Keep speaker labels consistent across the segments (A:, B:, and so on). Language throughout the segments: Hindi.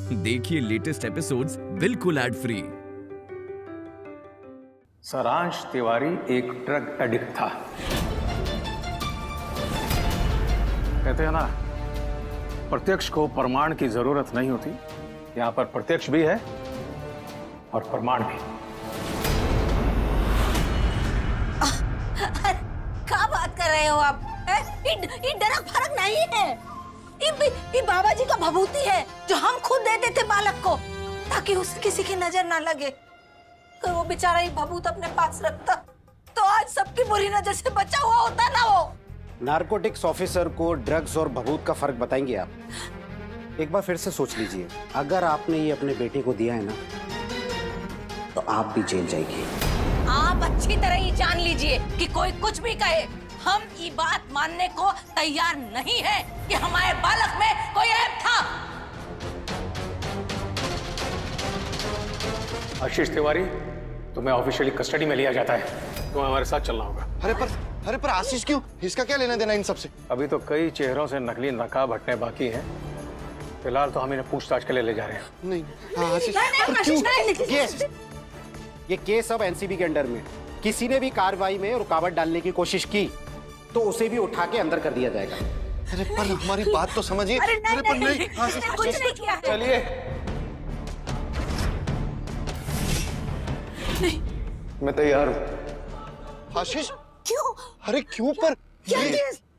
A: देखिए लेटेस्ट एपिसोड्स बिल्कुल एड फ्री।
B: सारांश तिवारी एक ड्रग एडिक्ट था। कहते हैं ना, प्रत्यक्ष को प्रमाण की जरूरत नहीं होती। यहां पर प्रत्यक्ष भी है और प्रमाण भी।
C: क्या बात कर रहे हो आप? ये डरक फरक नहीं है। ये बाबा जी का भभूति है जो हम खुद देते थे बालक को, ताकि उसे किसी की नजर ना लगे। अगर वो बेचारा ये भभूत अपने पास रखता तो आज सबकी बुरी नजर से बचा हुआ होता ना वो।
D: नारकोटिक्स ऑफिसर को ड्रग्स और भभूत का फर्क बताएंगे आप? एक बार फिर से सोच लीजिए, अगर आपने ये अपने बेटे को दिया है ना, तो आप भी जेल जाएंगे।
C: आप अच्छी तरह ही जान लीजिए कि कोई कुछ भी कहे, हम ये बात मानने को तैयार नहीं है कि हमारे बालक में कोई ऐब था।
B: आशीष तिवारी, तुम्हें ऑफिशियली कस्टडी में लिया जाता है। तुम्हें हमारे साथ चलना होगा।
E: अरे पर आशीष क्यों? इसका क्या लेना देना इन सब से?
B: अभी तो कई चेहरों से नकली नकाब हटने बाकी हैं। फिलहाल तो हम इन्हें पूछताछ के लिए ले जा रहे हैं।
E: नहीं, आशीष,
D: ये केस अब एनसीबी के अंडर में। किसी ने भी कार्रवाई में रुकावट डालने की कोशिश की तो उसे भी उठा के अंदर कर दिया जाएगा।
E: अरे पर हमारी बात तो समझिए।
C: अरे
E: पर नहीं,
C: कुछ नहीं किया है।
B: चलिए।
C: नहीं।
B: मैं तैयार हूँ।
E: आशीष,
C: क्यों?
E: अरे क्यों पर?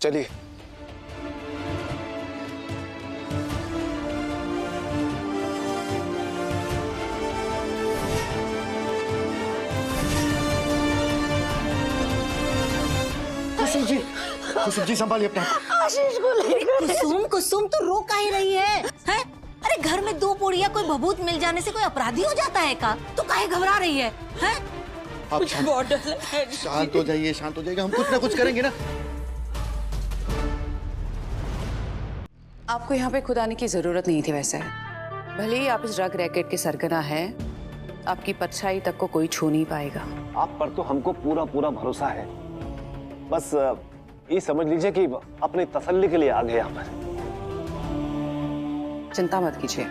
B: चलिए।
E: कुसुम जी संभालिए अपना।
C: आशीष को लेकर। कुसुम तो रो काहे रही है? हैं? अरे घर में दो पोड़िया कोई भभूत मिल जाने से कोई अपराधी हो जाता है का? तो काहे घबरा रही है? हैं?
E: आप
C: बहुत डर लग रहा है।
E: शांत हो जाइए, शांत हो जाइएगा। हम कुछ ना कुछ करेंगे ना।
F: आपको यहाँ पे खुद आने की जरूरत नहीं थी। वैसे भले ही आप इस ड्रग रैकेट के सरगना हैं, आपकी परछाई तक को कोई छू नहीं पाएगा।
G: आप पर तो हमको पूरा पूरा भरोसा है। बस ये समझ लीजिए कि अपनी तसल्ली के लिए आ गए यहाँ पर।
F: चिंता मत कीजिए।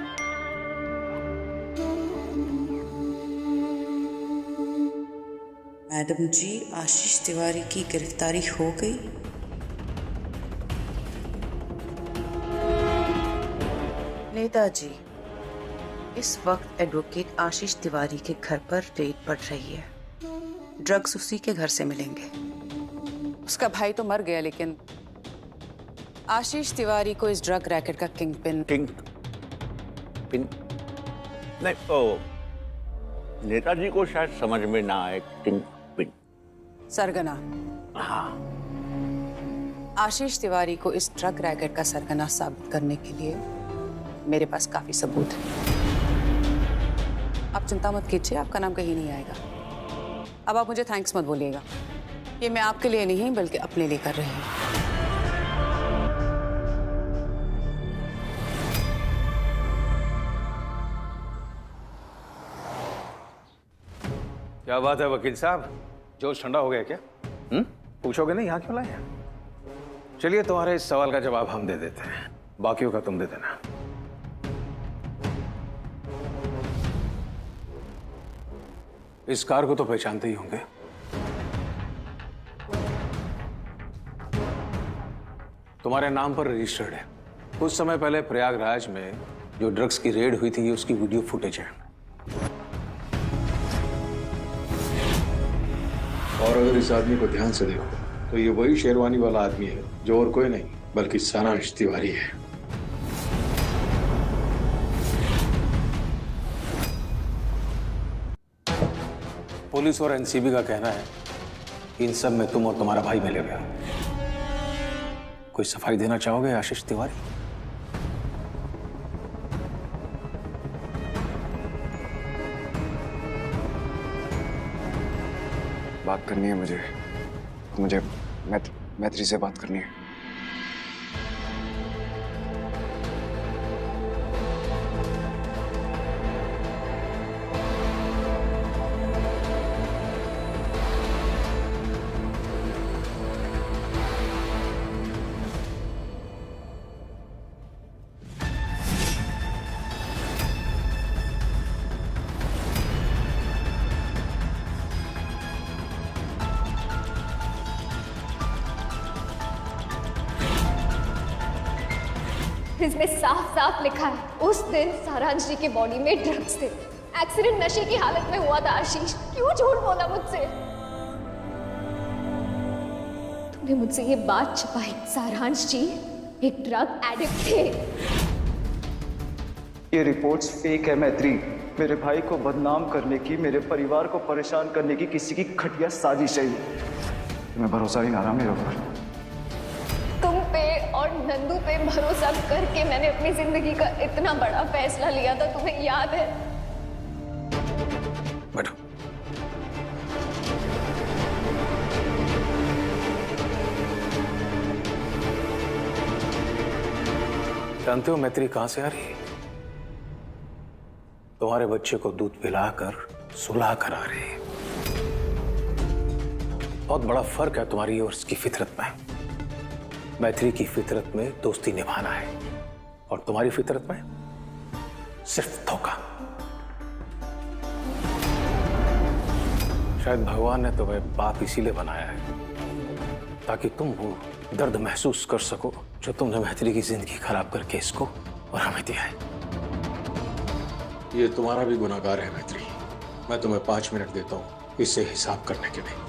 H: मैडम जी, आशीष तिवारी की गिरफ्तारी हो गई। नेताजी, इस वक्त एडवोकेट आशीष तिवारी के घर पर रेड पड़ रही है। ड्रग्स उसी के घर से मिलेंगे।
F: उसका भाई तो मर गया, लेकिन आशीष तिवारी को इस ड्रग रैकेट का किंग पिन
G: नहीं, ओ नेताजी को शायद समझ में ना आए। किंग पिन
F: सरगना।
G: हाँ,
F: आशीष तिवारी को इस ड्रग रैकेट का सरगना साबित करने के लिए मेरे पास काफी सबूत है। आप चिंता मत कीजिए, आपका नाम कहीं नहीं आएगा। अब आप मुझे थैंक्स मत बोलिएगा। ये मैं आपके लिए नहीं बल्कि अपने लिए कर रही हूँ।
B: क्या बात है वकील साहब, जोश ठंडा हो गया क्या? पूछोगे नहीं यहाँ क्यों लाए हैं? चलिए, तुम्हारे इस सवाल का जवाब हम दे देते हैं, बाकियों का तुम दे देना। इस कार को तो पहचानते ही होंगे। तुम्हारे नाम पर रजिस्टर्ड है। कुछ समय पहले प्रयागराज में जो ड्रग्स की रेड हुई थी, उसकी वीडियो फुटेज है। और अगर इस आदमी को ध्यान से देखो तो ये वही शेरवानी वाला आदमी है जो और कोई नहीं बल्कि सारांश तिवारी है। पुलिस और एनसीबी का कहना है कि इन सब में तुम और तुम्हारा भाई मिले हुए हो। कोई सफाई देना चाहोगे आशीष तिवारी?
I: बात करनी है मुझे मैत्री से बात करनी है।
J: इसमें साफ साफ लिखा है उस दिन सारांश जी के बॉडी में ड्रग्स थे। एक्सीडेंट नशे की हालत में हुआ था आशीष। क्यों झूठ बोला मुझसे? तुमने मुझसे ये बात छुपाई। सारांश जी एक ड्रग एडिक्ट थे।
K: ये रिपोर्ट्स फेक है मैत्री। मेरे भाई को बदनाम करने की, मेरे परिवार को परेशान करने की किसी की घटिया साजिश है।
I: तुम्हें भरोसा ही ना रहा मेरे ऊपर।
J: तुम पे और नंदू पे भरोसा करके मैंने अपनी जिंदगी का इतना बड़ा फैसला लिया था, तुम्हें याद है?
B: बैठो। जानते हो मैत्री कहां से आ रही है? तुम्हारे बच्चे को दूध पिलाकर सुला कर आ रही है। बहुत बड़ा फर्क है तुम्हारी और उसकी फितरत में। मैत्री की फितरत में दोस्ती निभाना है और तुम्हारी फितरत में सिर्फ धोखा। शायद भगवान ने तुम्हें बाप इसीलिए बनाया है ताकि तुम वो दर्द महसूस कर सको जो तुमने मैत्री की जिंदगी खराब करके इसको और हमें दिया है।
L: ये तुम्हारा भी गुनाहगार है मैत्री। मैं तुम्हें 5 मिनट देता हूं इससे हिसाब करने के लिए।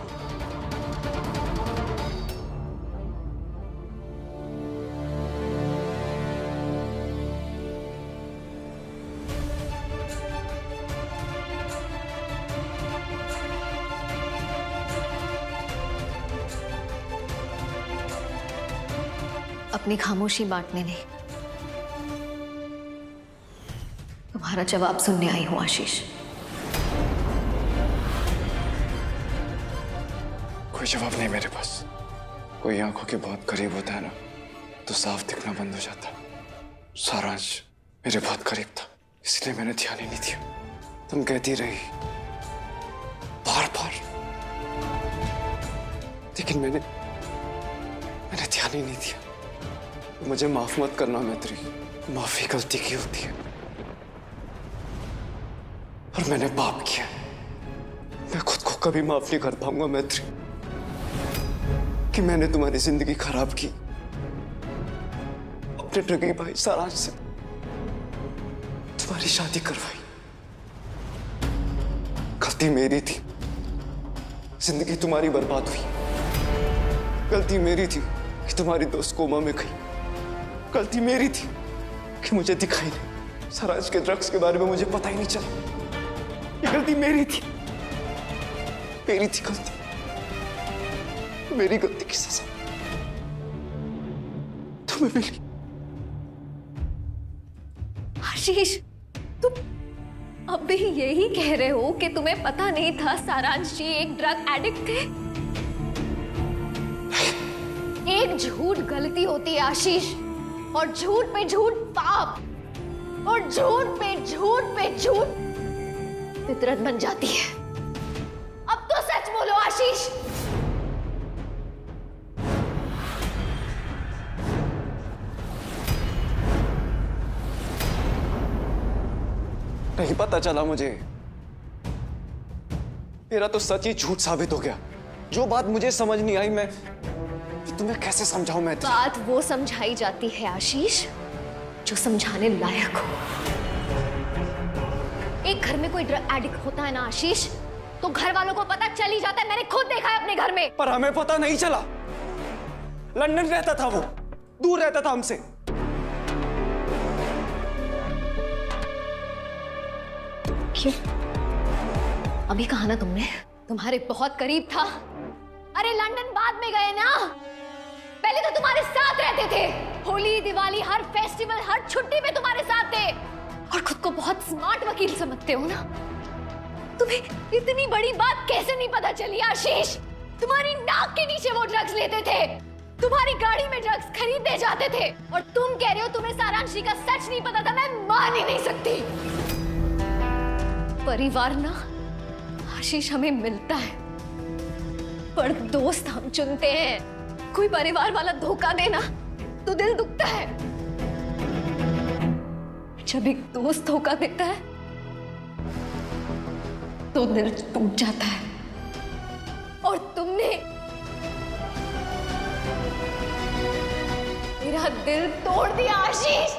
J: अपनी खामोशी बांटने नहीं, तुम्हारा जवाब सुनने आई हूं आशीष।
I: कोई जवाब नहीं मेरे पास। कोई आंखों के बहुत करीब होता है ना तो साफ दिखना बंद हो जाता। सारांश मेरे बहुत करीब था, इसलिए मैंने ध्यान ही नहीं दिया। तुम कहती रही बार बार, लेकिन मैंने ध्यान ही नहीं दिया। मुझे माफ मत करना मैत्री, माफी गलती की होती है और मैंने पाप किया। मैं खुद को कभी माफ नहीं कर पाऊंगा मैत्री कि मैंने तुम्हारी जिंदगी खराब की, अपने ठगी भाई सारांश से तुम्हारी शादी करवाई। गलती मेरी थी, जिंदगी तुम्हारी बर्बाद हुई। गलती मेरी थी कि तुम्हारी दोस्त कोमा में गई। गलती मेरी थी कि मुझे दिखाई नहीं, सारांश के ड्रग्स के बारे में मुझे पता ही नहीं चला। ये गलती मेरी थी, मेरी थी गलती। मेरी गलती की सजा तुम्हें मिली।
J: आशीष, तुम अब भी यही कह रहे हो कि तुम्हें पता नहीं था सारांश जी एक ड्रग एडिक्ट थे? एक झूठ गलती होती है आशीष, और झूठ पे झूठ पाप, और झूठ पे झूठ पे झूठ फितरत बन जाती है। अब तो सच बोलो आशीष।
I: नहीं पता चला मुझे। मेरा तो सच ही झूठ साबित हो गया। जो बात मुझे समझ नहीं आई, मैं तुम्हें कैसे समझाऊं? मैं
J: बात वो समझाई जाती है आशीष जो समझाने लायक हो। एक घर में कोई ड्रग एडिक्ट होता है ना आशीष, तो घर वालों को पता चल ही जाता है। मैंने खुद देखा है अपने घर में।
I: पर हमें पता नहीं चला। लंदन रहता था वो, दूर रहता था हमसे।
J: क्यों? अभी कहा ना तुमने, तुम्हारे बहुत करीब था। अरे लंदन बाद में गए ना, पहले तो तुम्हारे साथ रहते थे। होली, दिवाली, हर फेस्टिवल, हर छुट्टी पे तुम्हारे साथ थे। और खुद को बहुत स्मार्ट वकील समझते हो ना। तुम्हें इतनी बड़ी बात कैसे नहीं पता चली आशीष? तुम्हारी नाक के नीचे वो ड्रग्स लेते थे, तुम्हारी गाड़ी में ड्रग्स खरीदे जाते थे, और तुम कह रहे हो तुम्हें सारांश जी का सच नहीं पता था। मैं मान ही नहीं सकती। परिवार ना आशीष हमें मिलता है, पर दोस्त हम चुनते हैं। कोई परिवार वाला धोखा देना तो दिल दुखता है। जब एक दोस्त धोखा देता है तो दिल टूट जाता है। और तुमने मेरा दिल तोड़ दिया आशीष।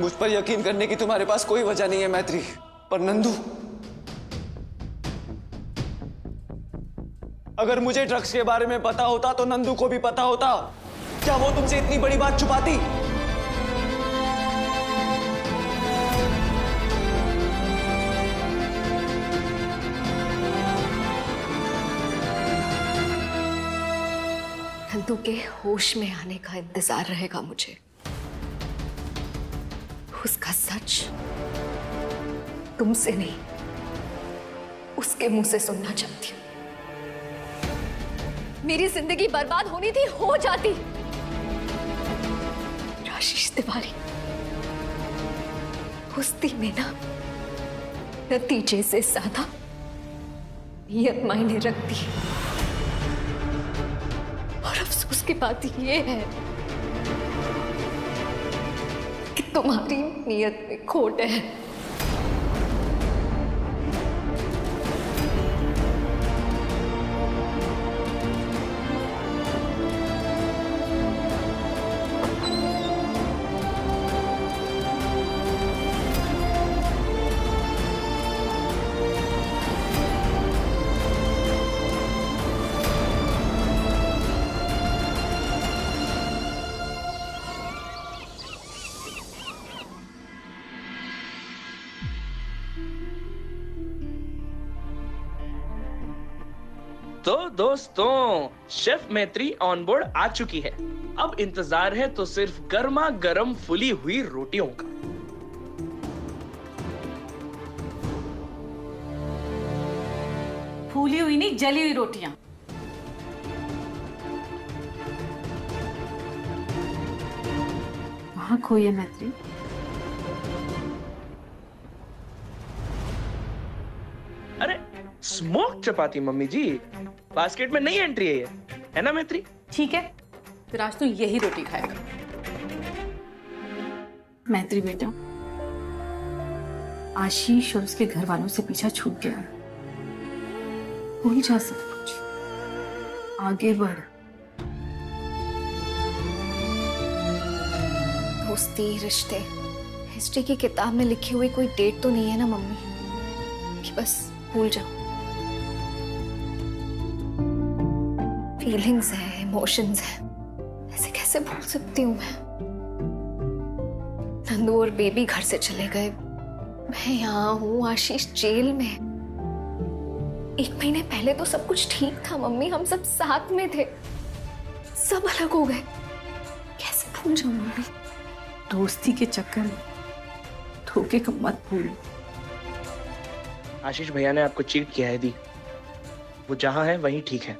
I: मुझ पर यकीन करने की तुम्हारे पास कोई वजह नहीं है मैत्री, पर नंदू, अगर मुझे ड्रग्स के बारे में पता होता तो नंदू को भी पता होता। क्या वो तुमसे इतनी बड़ी बात छुपाती?
J: नंदू के होश में आने का इंतजार रहेगा मुझे। उसका सच तुमसे नहीं, उसके मुंह से सुनना चाहती हूँ। मेरी जिंदगी बर्बाद होनी थी, हो जाती। आशीष तिवारी कुश्ती में ना नतीजे से ज्यादा नियत मायने रखती है। और अफसोस की बात ये है कि तुम्हारी नियत में खोट है।
M: तो दोस्तों, शेफ मैत्री ऑन बोर्ड आ चुकी है। अब इंतजार है तो सिर्फ गर्मा गर्म फुली हुई रोटियों का।
C: फूली हुई नहीं, जली हुई रोटियां। वहां खोई है मैत्री।
M: अरे स्मोक चपाती मम्मी जी, बास्केट में नहीं एंट्री है ना मैत्री?
C: ठीक है, फिर आज तो यही रोटी खाएगा। मैत्री बेटा, आशीष और उसके घर वालों से पीछा छूट गया है। भूल जा सब कुछ, आगे बढ़।
J: दोस्ती, रिश्ते, हिस्ट्री की किताब में लिखी हुई कोई डेट तो नहीं है ना मम्मी कि बस भूल जाओ। फीलिंग्स है, इमोशंस है, ऐसे कैसे भूल सकती हूँ मैं? नंदू और बेबी घर से चले गए, मैं यहाँ हूँ, आशीष जेल में। 1 महीने पहले तो सब कुछ ठीक था मम्मी, हम सब साथ में थे, सब अलग हो गए। कैसे भूल जाऊँ मम्मी?
C: दोस्ती के चक्कर में धोखे को मत भूल।
M: आशीष भैया ने आपको चीट किया है दी, वो जहां है वहीं ठीक है।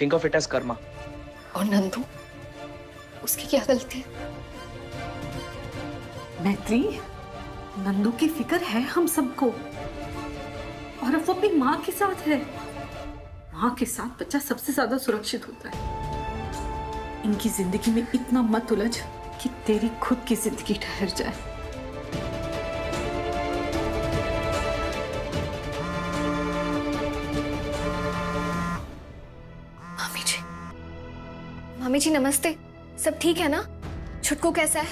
M: Think of it as karma.
J: और नंदू, उसकी क्या गलती है?
C: मैत्री, नंदू की फिक्र है हम सबको, और अब वो अपनी माँ के साथ है। माँ के साथ बच्चा सबसे ज्यादा सुरक्षित होता है। इनकी जिंदगी में इतना मत उलझ कि तेरी खुद की जिंदगी ठहर जाए।
J: मामी जी नमस्ते, सब ठीक है ना? छुटकू कैसा है?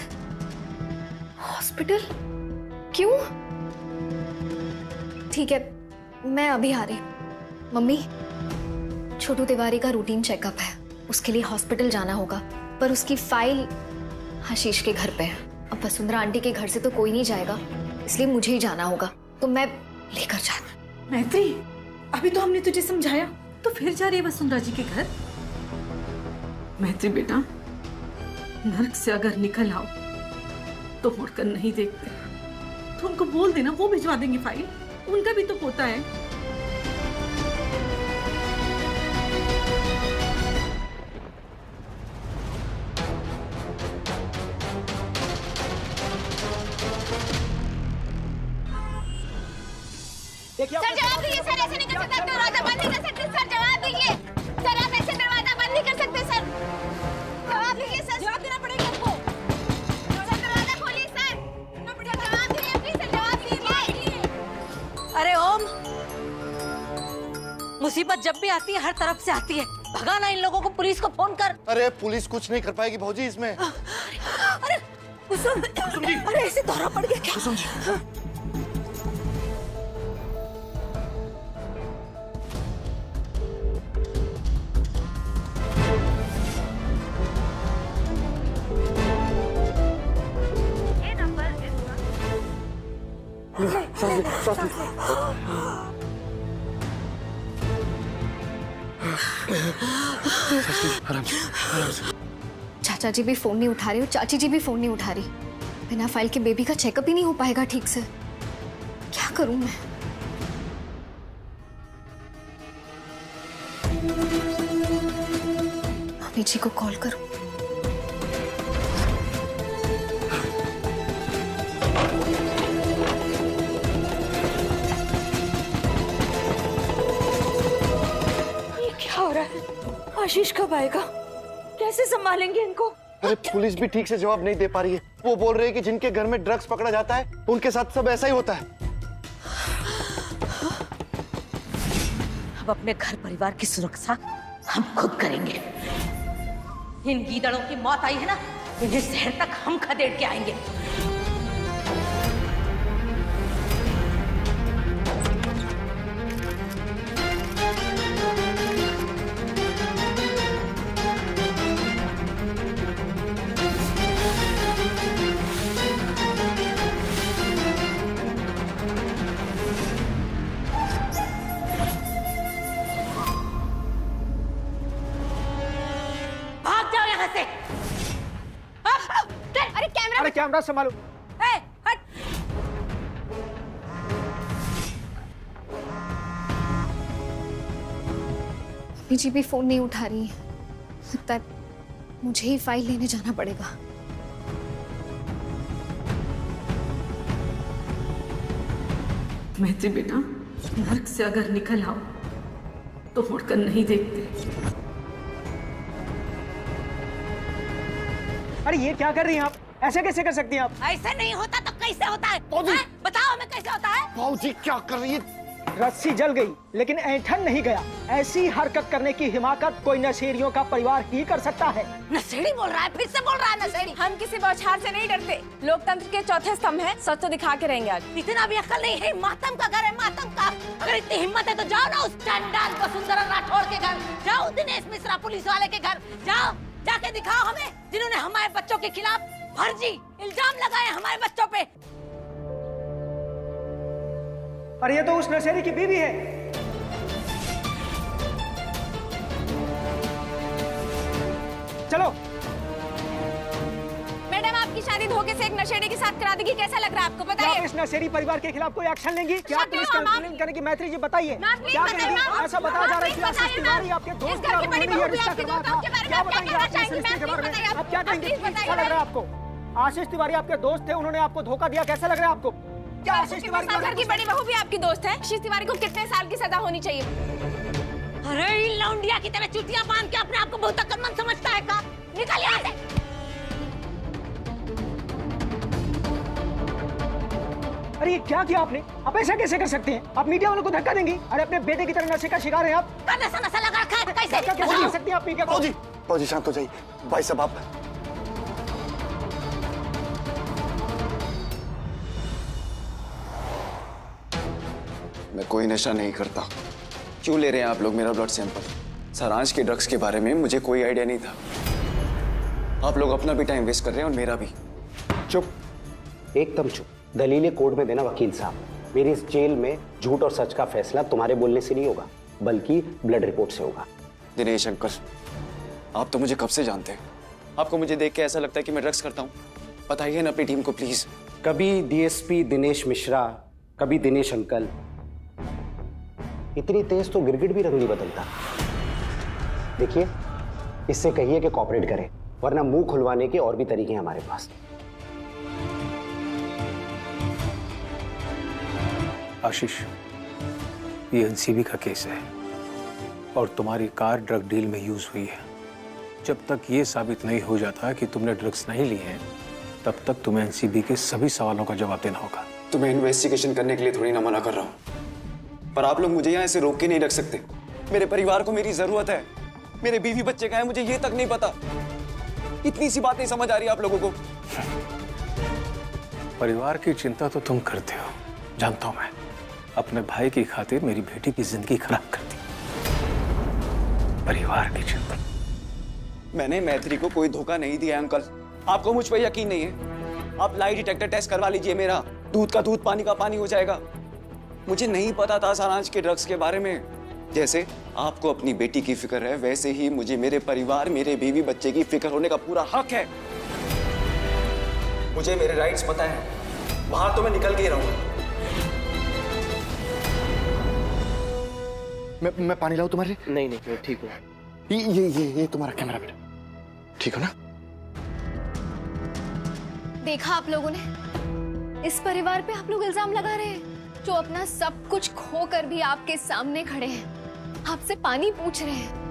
J: हॉस्पिटल? क्यों? ठीक है, मैं अभी आ रही। मम्मी, छोटू तिवारी का रूटीन चेकअप है, उसके लिए हॉस्पिटल जाना होगा, पर उसकी फाइल आशीष के घर पे है। अब वसुंधरा आंटी के घर से तो कोई नहीं जाएगा, इसलिए मुझे ही जाना होगा, तो मैं लेकर जाना।
C: मैत्री, अभी तो हमने तुझे समझाया, तो फिर जा रही है वसुंधरा जी के घर? मैत्री बेटा, नर्क से अगर निकल आओ तो मुड़कर नहीं देखते। तो उनको बोल देना, वो भिजवा देंगे फाइल, उनका भी तो पोता है।
N: सर जवाब दीजिए सर, ऐसे नहीं कर सकते, दरवाजा बंद नहीं कर सकते सर, जवाब दीजिए सर, आप ऐसे दरवाजा बंद नहीं कर सकते सर, जवाब दीजिए सर, जवाब देना पड़ेगा आपको। सर दरवाजा खोलिए सर, जवाब दीजिए प्लीज सर, जवाब दीजिए।
C: अरे ओम, मुसीबत जब भी आती है हर तरफ से आती है, भगाना इन लोगों को, पुलिस को फोन कर।
E: अरे पुलिस कुछ नहीं कर पाएगी भौजी इसमें।
C: अरे कुसुम जी, अरे ऐसे दौरा पड़ गया क्या? कुसुम जी,
J: चाचा जी भी फोन नहीं उठा रहे और चाची जी भी फोन नहीं उठा रही। बिना फाइल के बेबी का चेकअप ही नहीं हो पाएगा ठीक से। क्या करूं मैं? मम्मी जी को कॉल करूं।
C: आशीष कब आएगा? कैसे संभालेंगे इनको?
E: अरे पुलिस भी ठीक से जवाब नहीं दे पा रही है। वो बोल रहे हैं कि जिनके घर में ड्रग्स पकड़ा जाता है उनके साथ सब ऐसा ही होता है।
C: अब अपने घर परिवार की सुरक्षा हम खुद करेंगे। इन गीदड़ों की मौत आई है ना, इन्हें शहर तक हम खदेड़ के आएंगे।
O: अरे कैमरा संभालो।
C: हट।
J: मम्मी जी भी फोन नहीं उठा रही है। लगता है मुझे ही फाइल लेने जाना पड़ेगा।
C: मैत्री बेटा, नर्क से अगर निकल आओ तो मुड़कर नहीं देखते।
O: अरे ये क्या कर रही हैं आप? ऐसे कैसे कर सकती हैं आप?
C: ऐसे नहीं होता तो कैसे होता है? बताओ हमें कैसे होता है?
E: भाऊजी क्या कर रही है?
O: रस्सी जल गई लेकिन ऐंठन नहीं गया। ऐसी हरकत करने की हिमाकत कोई नशेड़ियों का परिवार ही कर सकता है।
C: नशेड़ी बोल रहा है, फिर से बोल रहा है नशेड़ी।
P: हम किसी बौछार से नहीं डरते। लोकतंत्र के चौथे स्तंभ हैं, सच तो दिखा के रहेंगे आज।
C: इतना भी अकल नहीं है। मातम का घर है, मातम का। अगर इतनी हिम्मत है तो जाओ ना उस चंडाल वसुंधरा राठौड़ के घर, जाओ दिनेश मिश्रा पुलिस वाले के घर, जाओ जाके दिखाओ हमें, जिन्होंने हमारे बच्चों के खिलाफ फर्जी इल्जाम लगाए हमारे बच्चों पे।
O: और ये तो उस नशेड़ी की बीवी है। चलो।
P: मैडम आपकी शादी धोखे से एक नशेड़ी के साथ करा देगी, कैसा लग रहा है आपको? बताइए।
O: आप इस नशेड़ी परिवार के खिलाफ कोई एक्शन लेंगी? क्या पुलिस कंप्लेंट करेगी? मैत्री जी बताइए क्या करेगी? ऐसा बताया जा रहा है कि आशीष तिवारी आपके दोस्त का ये रिश्ता करवा था। क्या बताएंगे आप इस रिश्ते के बारे में? आप क्या कहेंगे? कैसा लग रहा है आपको? आशीष तिवारी आपके दोस्त थे, उन्होंने आपको धोखा दिया, कैसा लग रहा है आपको? क्या आशीष तिवारी
P: घर की बड़ी बहू भी आपकी दोस्त है? आशीष तिवारी को कितने साल की सजा होनी चाहिए?
C: अरे इन लौंडिया की तरह चुटिया बांध के अपने आप को बहुत अक्लमंद समझता है का? निकल यहाँ से।
O: अरे ये क्या किया आपने? आप ऐसा कैसे कर सकते हैं? आप मीडिया वालों को धक्का देंगी? अरे अपने बेटे की तरह नशे का शिकार हैं आप।
C: नशा लगा रखा है, कैसे
O: कर सकती हैं आप मीडिया को?
E: भाऊजी शांत हो जाइए। भाई साहब आप मैं कोई नशा नहीं करता। क्यों ले रहे हैं आप लोग मेरा ब्लड सैंपल? सारांश के ड्रग्स के बारे में मुझे कोई आइडिया नहीं था। आप लोग अपना भी टाइम वेस्ट कर रहे हैं और मेरा भी।
D: चुप, एकदम चुप। दलीलें कोर्ट में देना वकील साहब। मेरी इस जेल में झूठ और सच का फैसला तुम्हारे बोलने से नहीं होगा, बल्कि ब्लड रिपोर्ट से होगा।
I: दिनेश अंकल, आप तो मुझे कब से जानते हैं। आपको मुझे देख के ऐसा लगता है कि मैं ड्रग्स करता हूँ? बताइए ना अपनी टीम को प्लीज।
D: कभी डीएसपी दिनेश मिश्रा, कभी दिनेश अंकल। इतनी तेज तो गिरगिट भी रंग नहीं बदलता। देखिए, इससे कहिए कि कॉपरेट करें, वरना मुंह खुलवाने के और भी तरीके हैं हमारे पास।
L: आशीष, ये एनसीबी का केस है और तुम्हारी कार ड्रग डील में यूज हुई है। जब तक ये साबित नहीं हो जाता कि तुमने ड्रग्स नहीं लिए हैं, तब तक तुम्हें एनसीबी के सभी सवालों का जवाब देना होगा।
I: तुम्हें इन्वेस्टिगेशन करने के लिए थोड़ी ना मना कर रहा हूँ, पर आप लोग मुझे यहाँ ऐसे रोक के नहीं रख सकते। मेरे परिवार को मेरी जरूरत है। मेरे बीवी बच्चे कहाँ हैं मुझे ये तक नहीं पता। इतनी सी बात नहीं समझ आ रही आप लोगों को?
L: परिवार की चिंता तो तुम करते हो, जानता हूं मैं। अपने भाई की खातिर मेरी बेटी की जिंदगी खराब कर दी। परिवार की चिंता।
E: मैंने मैत्री को कोई धोखा नहीं दिया अंकल। आपको मुझ पर यकीन नहीं है? आप लाई डिटेक्टर टेस्ट करवा लीजिए मेरा। दूध का दूध, पानी का पानी हो जाएगा। मुझे नहीं पता था सारांश के ड्रग्स के बारे में। जैसे आपको अपनी बेटी की फिक्र है, वैसे ही मुझे मेरे परिवार, मेरे बीवी बच्चे की फिक्र होने का पूरा हक है। मुझे मेरे राइट्स पता है। बाहर तो मैं निकल के ही रहूंगा।
I: मैं पानी लाऊं तुम्हारे?
K: नहीं नहीं, ठीक हूँ।
I: ये तुम्हारा कैमरा बेटा, ठीक हो ना?
J: देखा आप लोगों ने, इस परिवार पे आप लोग इल्जाम लगा रहे हैं, जो अपना सब कुछ खो कर भी आपके सामने खड़े हैं, आपसे पानी पूछ रहे हैं।